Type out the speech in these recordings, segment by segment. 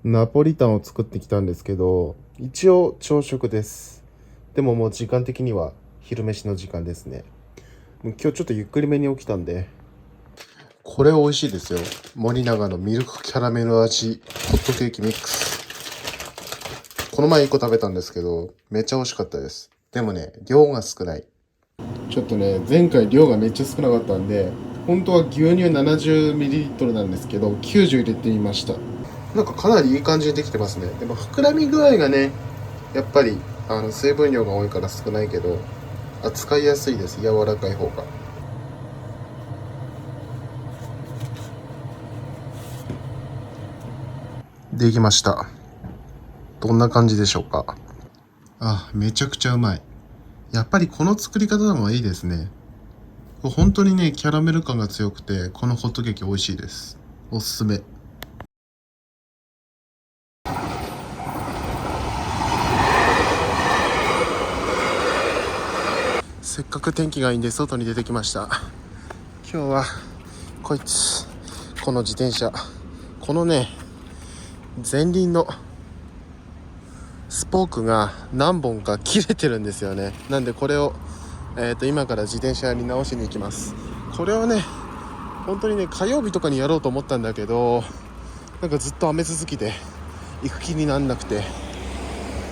ナポリタンを作ってきたんですけど、一応朝食です。でももう時間的には昼飯の時間ですね。今日ちょっとゆっくりめに起きたんで、これ美味しいですよ。森永のミルクキャラメル味ホットケーキミックス。この前1個食べたんですけど、めっちゃ美味しかったです。でもね、量が少ない。ちょっとね、前回量がめっちゃ少なかったんで、本当は牛乳 70ml なんですけど、90入れてみました。なんかかなりいい感じにできてますね。でも膨らみ具合がね、やっぱり水分量が多いから少ないけど、扱いやすいです。柔らかい方が。できました。どんな感じでしょうか。めちゃくちゃうまい。やっぱりこの作り方の方がいいですね。本当にね、キャラメル感が強くて、このホットケーキ美味しいです。おすすめ。せっかく天気がいいんで外に出てきました。今日はこの自転車、このね、前輪のスポークが何本か切れてるんですよね。なんでこれを、今から自転車屋に直しに行きます。これをね、本当にね、火曜日とかにやろうと思ったんだけど、なんかずっと雨続きで行く気になんなくて、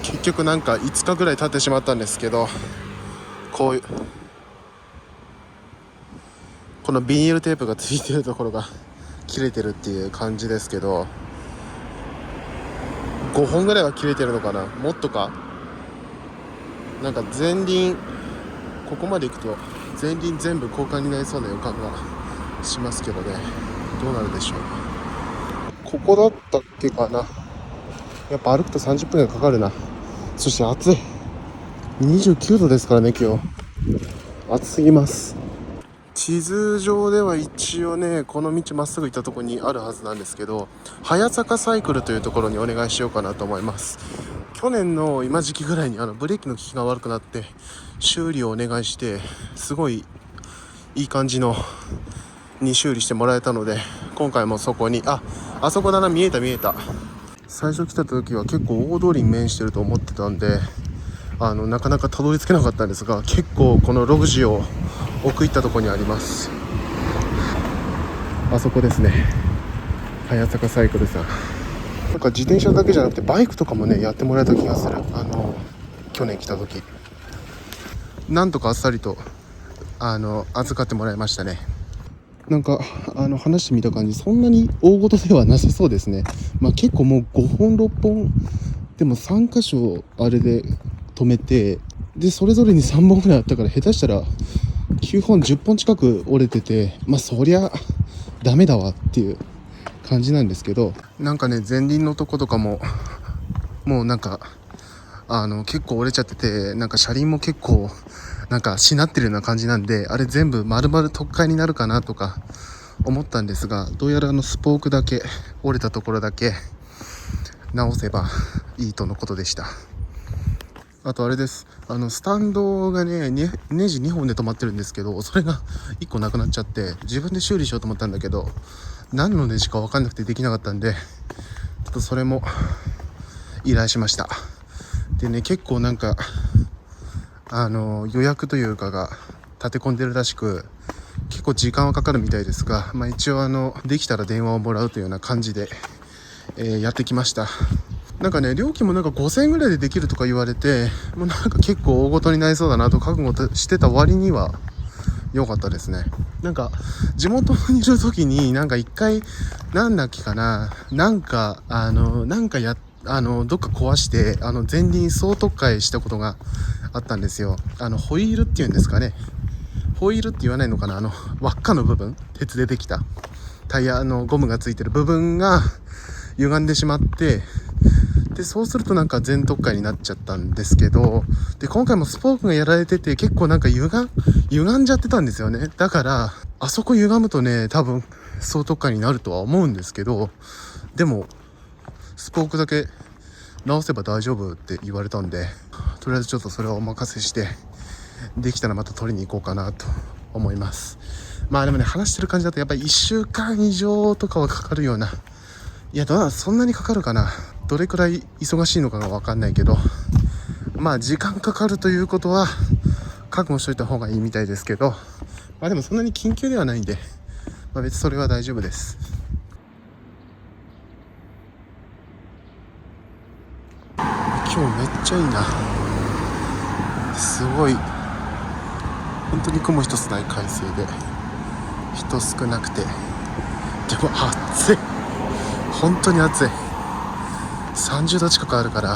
結局なんか5日ぐらい経ってしまったんですけど、このビニールテープがついてるところが切れてるっていう感じですけど、5本ぐらいは切れてるのかな、もっとか。なんか前輪、ここまで行くと前輪全部交換になりそうな予感がしますけどね、どうなるでしょう。ここだったっけかな。やっぱ歩くと30分がかかるな。そして暑い。29度ですからね、今日暑すぎます。地図上では一応ね、この道まっすぐ行ったところにあるはずなんですけど、早坂サイクルというところにお願いしようかなと思います。去年の今時期ぐらいにブレーキの効きが悪くなって修理をお願いして、すごいいい感じのに修理してもらえたので、今回もそこに、あそこだな、見えた。最初来た時は結構大通りに面してると思ってたんで、なかなかたどり着けなかったんですが、結構この路地を奥行ったところにあります。あそこですね、早坂サイクルさん。なんか自転車だけじゃなくてバイクとかもね、やってもらえた気がする。去年来た時なんとかあっさりと預かってもらいましたね。なんか話してみた感じ、そんなに大事ではなさそうですね。結構もう5本6本でも3箇所あれで止めて、でそれぞれに3本ぐらいあったから、下手したら9本10本近く折れてて、そりゃダメだわっていう感じなんですけど、なんかね、前輪のとことかももうなんか結構折れちゃってて、なんか車輪も結構なんかしなってるような感じなんで、あれ全部丸々取っ換えになるかなとか思ったんですが、どうやらスポークだけ折れたところだけ直せばいいとのことでした。あとあれです、スタンドがね、ネジ2本で止まってるんですけど、それが1個なくなっちゃって、自分で修理しようと思ったんだけど、何のネジか分かんなくてできなかったんで、ちょっとそれも依頼しました。でね、結構なんか予約というかが立て込んでるらしく、結構時間はかかるみたいですが、一応できたら電話をもらうというような感じで、やってきました。なんかね、料金もなんか5000円ぐらいでできるとか言われて、もうなんか結構大ごとになりそうだなと覚悟してた割には良かったですね。なんか地元にいる時になんか一回なんだっけかな、なんかどっか壊して前輪総取っ換えしたことがあったんですよ。ホイールっていうんですかね、ホイールって言わないのかな、輪っかの部分、鉄でできたタイヤのゴムがついてる部分が歪んでしまって、でそうするとなんか全特化になっちゃったんですけど、で今回もスポークがやられてて、結構なんか歪んじゃってたんですよね。だからあそこ歪むとね、多分総特化になるとは思うんですけど、でもスポークだけ直せば大丈夫って言われたんで、とりあえずちょっとそれはお任せして、できたらまた取りに行こうかなと思います。でもね、話してる感じだとやっぱり1週間以上とかはかかるような、いやそんなにかかるかな。どれくらい忙しいのかが分かんないけど、まあ時間かかるということは覚悟しといた方がいいみたいですけど、まあでもそんなに緊急ではないんで、まあ、別にそれは大丈夫です。今日めっちゃいいな。すごい本当に雲一つない快晴で、人少なくて、でも暑い、本当に暑い。30度近くあるから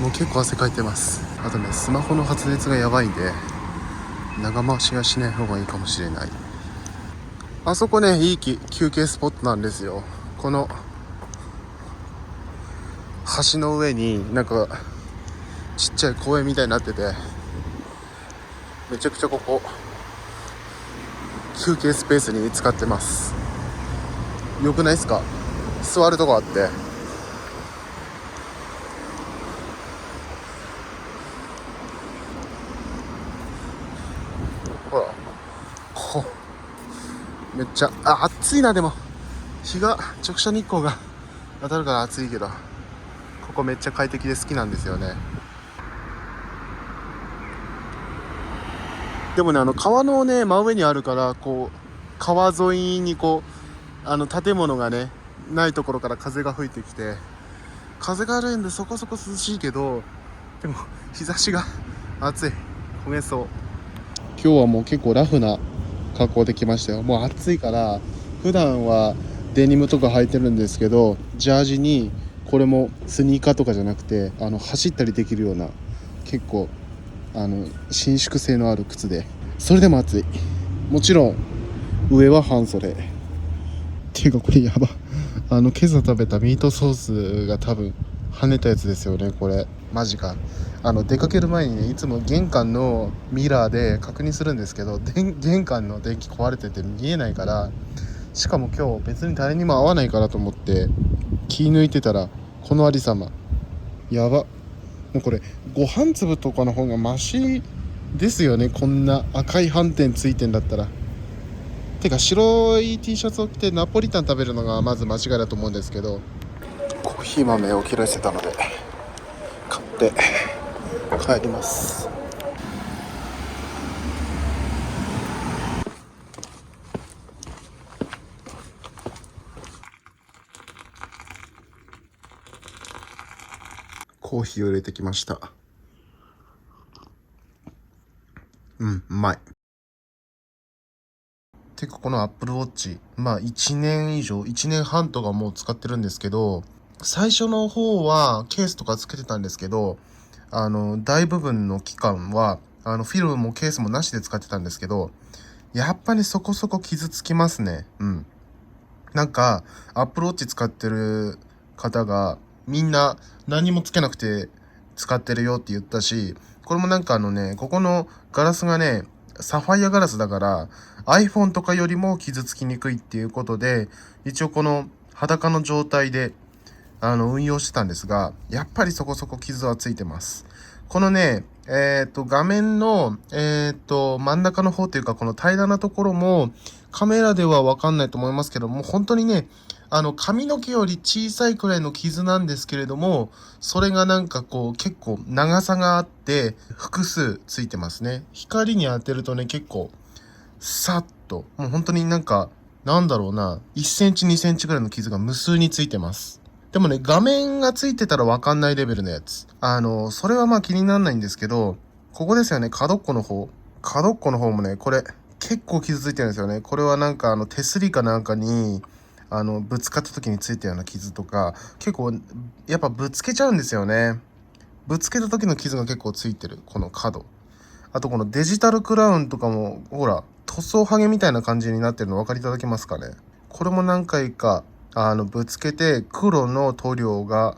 もう結構汗かいてます。あとね、スマホの発熱がやばいんで長回しはしない方がいいかもしれない。あそこね、いい休憩スポットなんですよ。この橋の上になんかちっちゃい公園みたいになってて、めちゃくちゃここ休憩スペースに使ってます。よくないですか？座るとこあって、ほら、ここめっちゃ暑いな。でも日が直射日光が当たるから暑いけど、ここめっちゃ快適で好きなんですよね。でもね、川のね真上にあるから、こう川沿いにこう建物がねないところから風が吹いてきて、風があるんでそこそこ涼しいけど、でも日差しが暑い、焦げそう。今日はもう結構ラフな格好で来ましたよ。もう暑いから、普段はデニムとか履いてるんですけど、ジャージにこれもスニーカーとかじゃなくて、走ったりできるような結構伸縮性のある靴で、それでも暑い。もちろん上は半袖っていうか、これやば、今朝食べたミートソースが多分跳ねたやつですよね。これマジか。出かける前にね、いつも玄関のミラーで確認するんですけど、玄関の電気壊れてて見えないから、しかも今日別に誰にも会わないからと思って気抜いてたら、このありさま、やば。もうこれご飯粒とかの方がマシですよね。こんな赤い斑点ついてんだったら。てか白い T シャツを着てナポリタン食べるのがまず間違いだと思うんですけど、コーヒー豆を切らせたので買って帰ります。コーヒーを入れてきました。うまい。てかこの Apple Watch、まあ1年以上、1年半とかもう使ってるんですけど、最初の方はケースとかつけてたんですけど、大部分の期間はフィルムもケースもなしで使ってたんですけど、やっぱりそこそこ傷つきますね。なんか Apple Watch 使ってる方がみんな何もつけなくて使ってるよって言ったし、これもなんかここのガラスがね、サファイアガラスだから iPhone とかよりも傷つきにくいっていうことで、一応この裸の状態で運用してたんですが、やっぱりそこそこ傷はついてます。このね、画面の、真ん中の方というか、この平らなところも、カメラではわかんないと思いますけども、本当にね、髪の毛より小さいくらいの傷なんですけれども、それがなんかこう、結構長さがあって、複数ついてますね。光に当てるとね、結構、さっと、もう本当になんか、なんだろうな、1センチ2センチくらいの傷が無数についてます。でもね、画面がついてたらわかんないレベルのやつ。それはまあ気にならないんですけど、ここですよね、角っこの方。角っこの方もね、これ、結構傷ついてるんですよね。これはなんか手すりかなんかに、ぶつかった時についたような傷とか、結構、やっぱぶつけちゃうんですよね。ぶつけた時の傷が結構ついてる、この角。あとこのデジタルクラウンとかも、ほら、塗装ハゲみたいな感じになってるのお分かりいただけますかね。これも何回か、ぶつけて黒の塗料が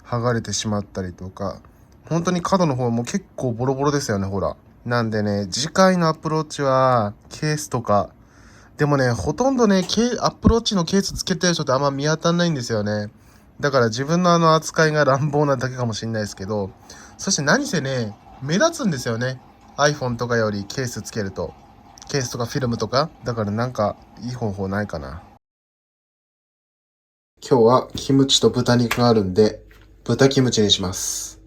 剥がれてしまったりとか、本当に角の方も結構ボロボロですよね、ほら。なんでね、次回のアプローチはケースとか、でもね、ほとんどね、アプローチのケースつけてる人ってあんま見当たんないんですよね。だから自分の扱いが乱暴なだけかもしれないですけど、そして何せね、目立つんですよね。iPhone とかよりケースつけると。ケースとかフィルムとか。だからなんかいい方法ないかな。今日はキムチと豚肉があるんで、豚キムチにします。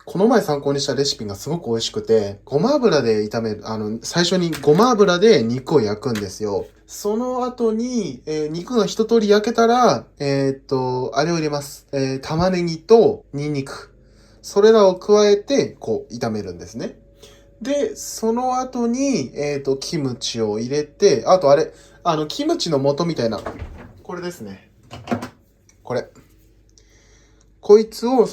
この前参考にしたレシピがすごく美味しくて、ごま油で炒める、最初にごま油で肉を焼くんですよ。その後に、肉が一通り焼けたら、あれを入れます。玉ねぎとニンニク。それらを加えて、こう、炒めるんですね。で、その後に、キムチを入れて、あとあれ、キムチの素みたいな、これですね。これ。こいつを、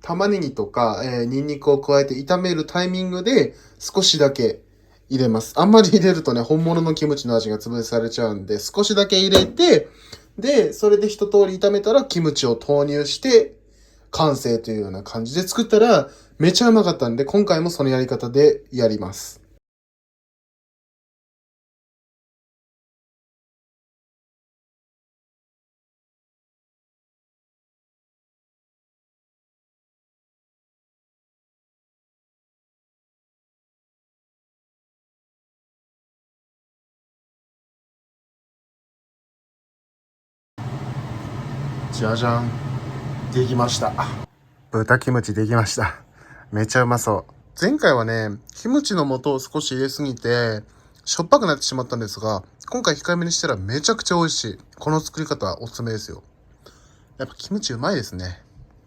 玉ねぎとか、ニンニクを加えて炒めるタイミングで少しだけ入れます。あんまり入れるとね、本物のキムチの味が潰されちゃうんで、少しだけ入れて、で、それで一通り炒めたらキムチを投入して、完成というような感じで作ったら、めちゃうまかったんで、今回もそのやり方でやります。じゃじゃん。できました。豚キムチできました。めちゃうまそう。前回はね、キムチの素を少し入れすぎて、しょっぱくなってしまったんですが、今回控えめにしたらめちゃくちゃ美味しい。この作り方はおすすめですよ。やっぱキムチうまいですね。